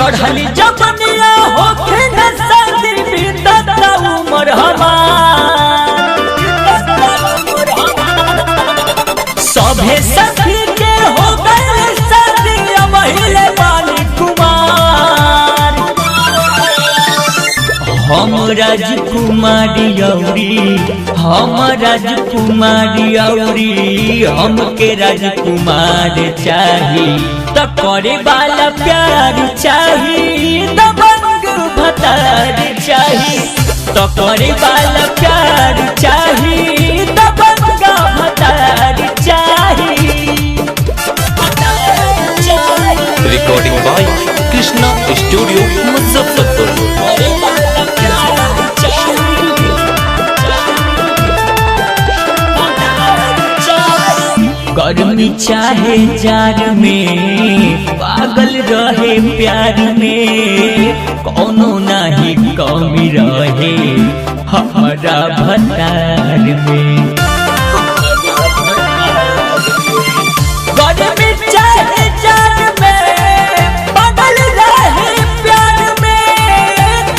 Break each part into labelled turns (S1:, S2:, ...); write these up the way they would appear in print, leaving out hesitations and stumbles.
S1: चढ़ली जबनिया होखे न शादी बीतत उमर हमार सभे सखी के हो गए शादी महिले बानी कुमार हम राजकुमारी औरी हमके राजकुमार चाही त करे वाला प्यार चाही दबंग भतार चाही त करे वाला प्यार चाही दबंग भतार चाही।
S2: Recording by Krishna studio Muzaffarpur.
S1: गर्मी चाहे जार में पागल रहे प्यार में कौनो नहीं कमी रहे हमारा भतार में। गर्मी चाहे जार में पागल रहे प्यार में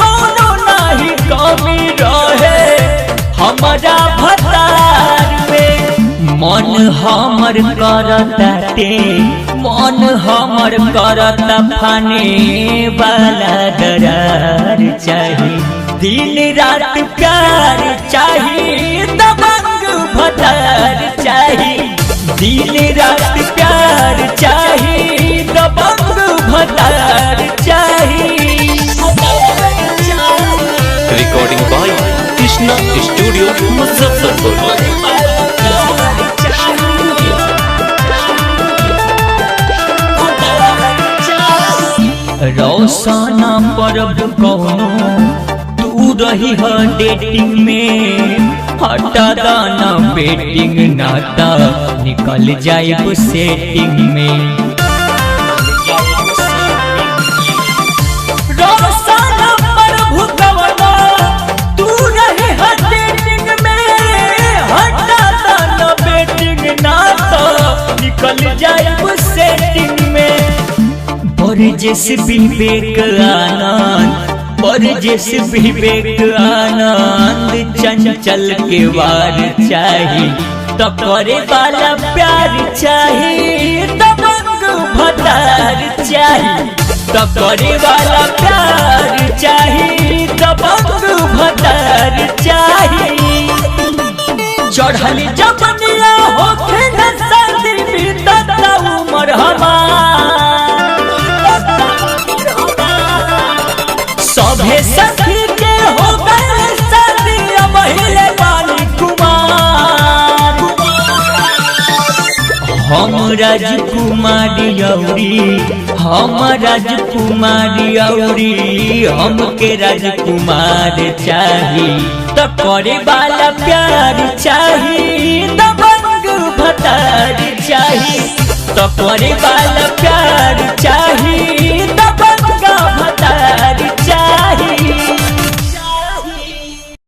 S1: कौनो नहीं कमी रहे हमारा भतार में। मन हमर करता फाने वाला दरार चाही दिन रात प्यार चाही दबंग भतार चाही दिन रात प्यार चाही दबंग भतार चाही।
S2: Recording by Krishna studio Muzaffarpur.
S1: रोशना परब कौनो तू रही है डेटिंग में हटा दाना बेटिंग नाता निकल जाए सेटिंग में। रोशना परब कौनो तू रही है डेटिंग में हटा दाना बेटिंग नाता निकल जाए सेटिंग में। परदेश विवेक आनंद चंचल के वार चाही त करे वाला प्यार चाही दबंग भतार चाही त करे वाला प्यार चाही दबंग भतार चाही। चढ़ली जबनिया होखे न शादी बीतत उमर हमार सभे सखी के हो गए शादी महिले बानी कुमार। हम राजकुमारी औरी हमके राजकुमार चाही त करे वाला प्यार चाही दबंग भतार चाही त करे वाला प्यार चाही